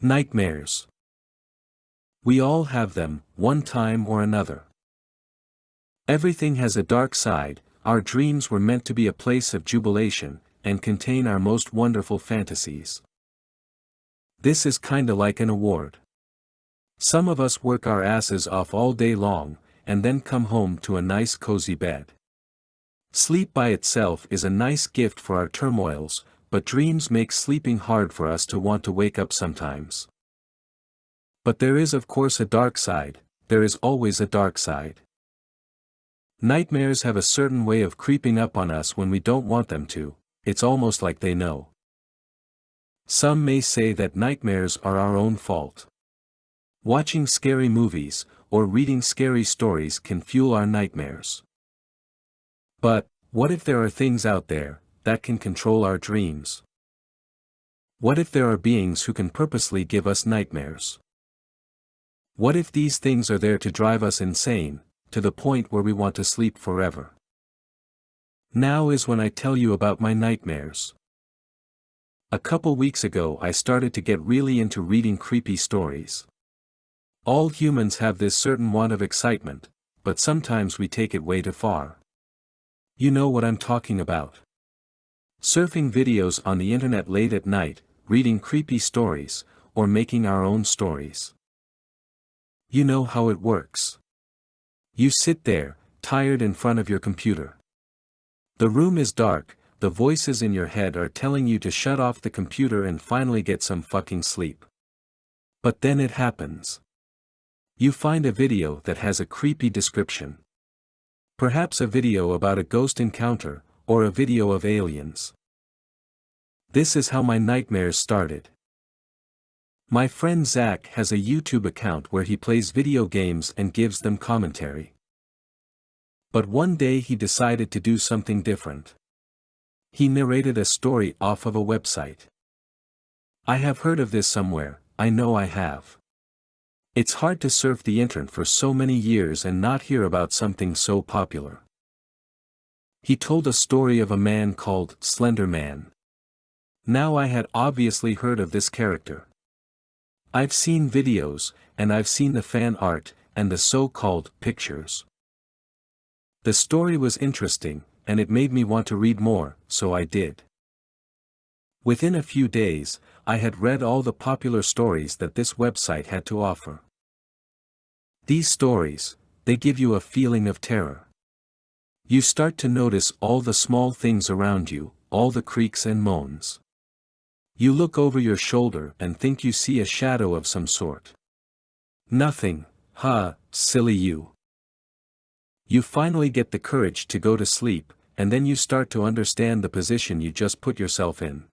Nightmares. We all have them, one time or another. Everything has a dark side. Our dreams were meant to be a place of jubilation, and contain our most wonderful fantasies. This is kinda like an award. Some of us work our asses off all day long, and then come home to a nice cozy bed. Sleep by itself is a nice gift for our turmoils, but dreams make sleeping hard for us to want to wake up sometimes. But there is of course a dark side, there is always a dark side. Nightmares have a certain way of creeping up on us when we don't want them to, it's almost like they know. Some may say that nightmares are our own fault. Watching scary movies, or reading scary stories can fuel our nightmares. But, what if there are things out there that can control our dreams? What if there are beings who can purposely give us nightmares? What if these things are there to drive us insane, to the point where we want to sleep forever? Now is when I tell you about my nightmares. A couple weeks ago I started to get really into reading creepy stories. All humans have this certain want of excitement, but sometimes we take it way too far. You know what I'm talking about. Surfing videos on the internet late at night, reading creepy stories, or making our own stories. You know how it works. You sit there, tired in front of your computer. The room is dark, the voices in your head are telling you to shut off the computer and finally get some fucking sleep. But then it happens. You find a video that has a creepy description. Perhaps a video about a ghost encounter, or a video of aliens. This is how my nightmares started. My friend Zach has a YouTube account where he plays video games and gives them commentary. But one day he decided to do something different. He narrated a story off of a website. I have heard of this somewhere, I know I have. It's hard to surf the internet for so many years and not hear about something so popular. He told a story of a man called Slender Man. Now I had obviously heard of this character. I've seen videos, and I've seen the fan art, and the so-called pictures. The story was interesting, and it made me want to read more, so I did. Within a few days, I had read all the popular stories that this website had to offer. These stories, they give you a feeling of terror. You start to notice all the small things around you, all the creaks and moans. You look over your shoulder and think you see a shadow of some sort. Nothing, silly you. You finally get the courage to go to sleep, and then you start to understand the position you just put yourself in.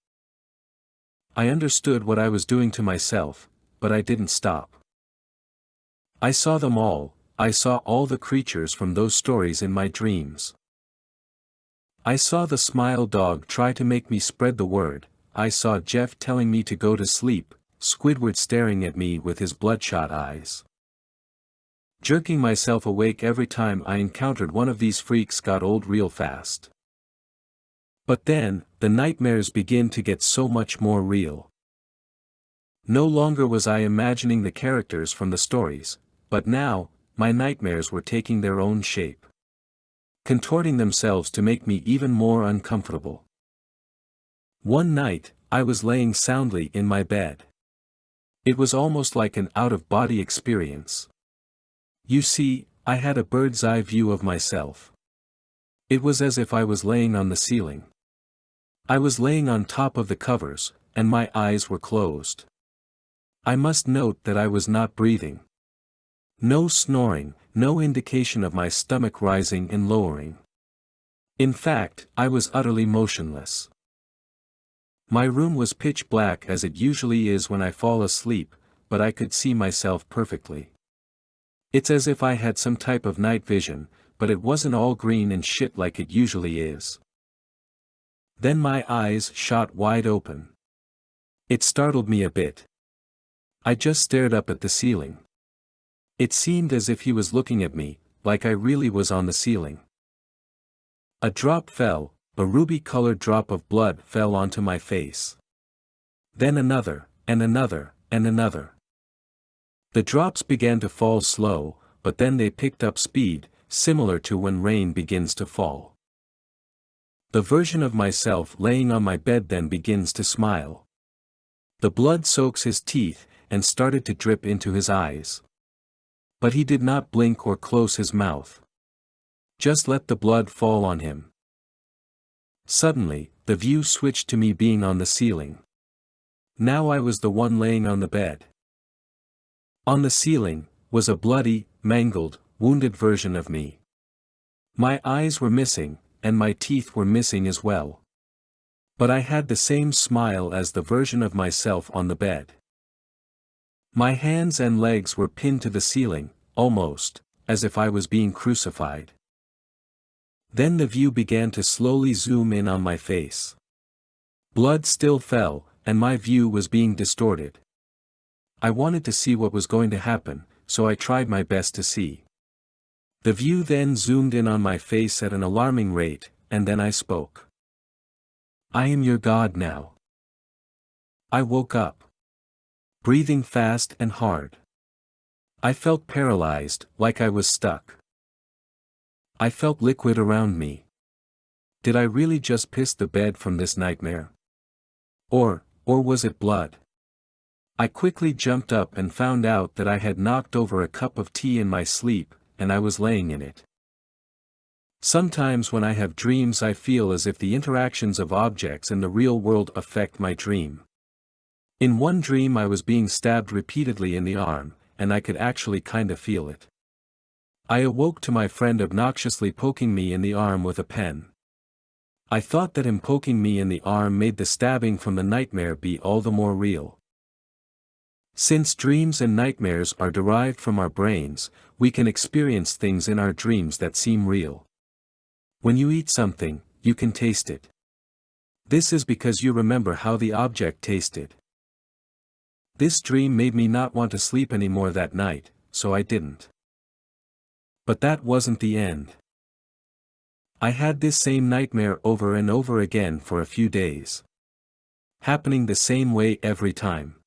I understood what I was doing to myself, but I didn't stop. I saw them all, I saw all the creatures from those stories in my dreams. I saw the Smile dog try to make me spread the word, I saw Jeff telling me to go to sleep, Squidward staring at me with his bloodshot eyes. Jerking myself awake every time I encountered one of these freaks got old real fast. But then, the nightmares begin to get so much more real. No longer was I imagining the characters from the stories, but now, my nightmares were taking their own shape. Contorting themselves to make me even more uncomfortable. One night, I was laying soundly in my bed. It was almost like an out-of-body experience. You see, I had a bird's-eye view of myself. It was as if I was laying on the ceiling. I was laying on top of the covers, and my eyes were closed. I must note that I was not breathing. No snoring, no indication of my stomach rising and lowering. In fact, I was utterly motionless. My room was pitch black as it usually is when I fall asleep, but I could see myself perfectly. It's as if I had some type of night vision, but it wasn't all green and shit like it usually is. Then my eyes shot wide open. It startled me a bit. I just stared up at the ceiling. It seemed as if he was looking at me, like I really was on the ceiling. A drop fell, a ruby-colored drop of blood fell onto my face. Then another, and another, and another. The drops began to fall slow, but then they picked up speed, similar to when rain begins to fall. The version of myself laying on my bed then begins to smile. The blood soaks his teeth, and started to drip into his eyes. But he did not blink or close his mouth. Just let the blood fall on him. Suddenly, the view switched to me being on the ceiling. Now I was the one laying on the bed. On the ceiling was a bloody, mangled, wounded version of me. My eyes were missing, and my teeth were missing as well. But I had the same smile as the version of myself on the bed. My hands and legs were pinned to the ceiling, almost, as if I was being crucified. Then the view began to slowly zoom in on my face. Blood still fell, and my view was being distorted. I wanted to see what was going to happen, so I tried my best to see. The view then zoomed in on my face at an alarming rate, and then I spoke. "I am your God now." I woke up, breathing fast and hard. I felt paralyzed, like I was stuck. I felt liquid around me. Did I really just piss the bed from this nightmare? Or was it blood? I quickly jumped up and found out that I had knocked over a cup of tea in my sleep, and I was laying in it. Sometimes when I have dreams I feel as if the interactions of objects in the real world affect my dream. In one dream I was being stabbed repeatedly in the arm, and I could actually kinda feel it. I awoke to my friend obnoxiously poking me in the arm with a pen. I thought that him poking me in the arm made the stabbing from the nightmare be all the more real. Since dreams and nightmares are derived from our brains, we can experience things in our dreams that seem real. When you eat something, you can taste it. This is because you remember how the object tasted. This dream made me not want to sleep anymore that night, so I didn't. But that wasn't the end. I had this same nightmare over and over again for a few days. Happening the same way every time.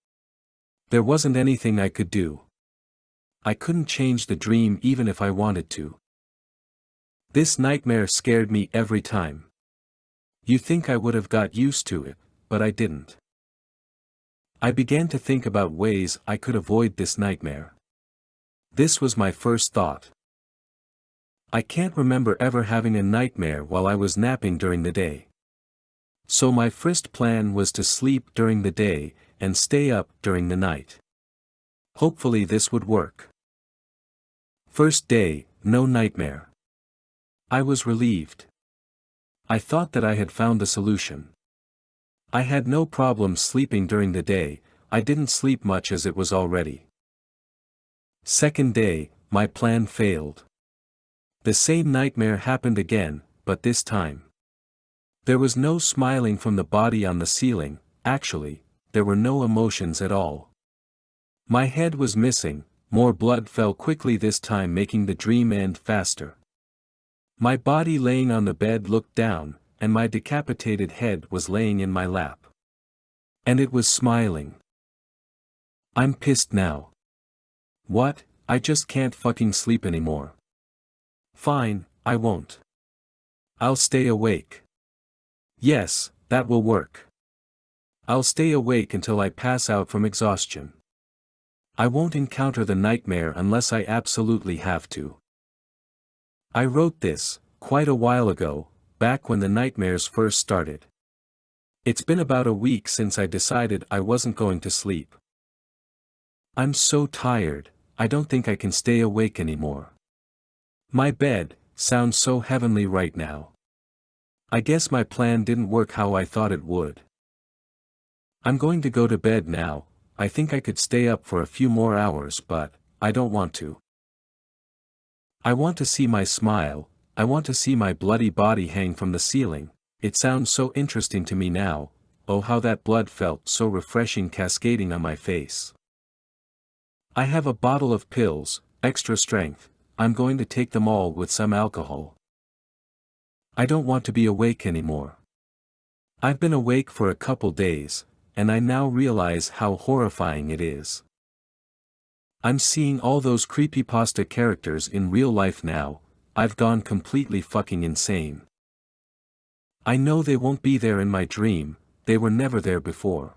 There wasn't anything I could do. I couldn't change the dream even if I wanted to. This nightmare scared me every time. You think I would have got used to it, but I didn't. I began to think about ways I could avoid this nightmare. This was my first thought. I can't remember ever having a nightmare while I was napping during the day. So my first plan was to sleep during the day, and stay up during the night. Hopefully this would work. First day, no nightmare. I was relieved. I thought that I had found the solution. I had no problem sleeping during the day, I didn't sleep much as it was already. Second day, my plan failed. The same nightmare happened again, but this time. There was no smiling from the body on the ceiling, actually, there were no emotions at all. My head was missing, more blood fell quickly this time making the dream end faster. My body laying on the bed looked down, and my decapitated head was laying in my lap. And it was smiling. I'm pissed now. What? I just can't fucking sleep anymore. Fine, I won't. I'll stay awake. Yes, that will work. I'll stay awake until I pass out from exhaustion. I won't encounter the nightmare unless I absolutely have to. I wrote this, quite a while ago, back when the nightmares first started. It's been about a week since I decided I wasn't going to sleep. I'm so tired, I don't think I can stay awake anymore. My bed sounds so heavenly right now. I guess my plan didn't work how I thought it would. I'm going to go to bed now. I think I could stay up for a few more hours but, I don't want to. I want to see my smile, I want to see my bloody body hang from the ceiling, it sounds so interesting to me now, oh how that blood felt so refreshing cascading on my face. I have a bottle of pills, extra strength, I'm going to take them all with some alcohol. I don't want to be awake anymore. I've been awake for a couple days, and I now realize how horrifying it is. I'm seeing all those creepypasta characters in real life now. I've gone completely fucking insane. I know they won't be there in my dream, they were never there before.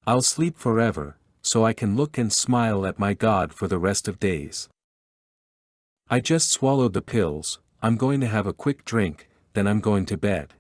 I'll sleep forever, so I can look and smile at my God for the rest of days. I just swallowed the pills, I'm going to have a quick drink, then I'm going to bed.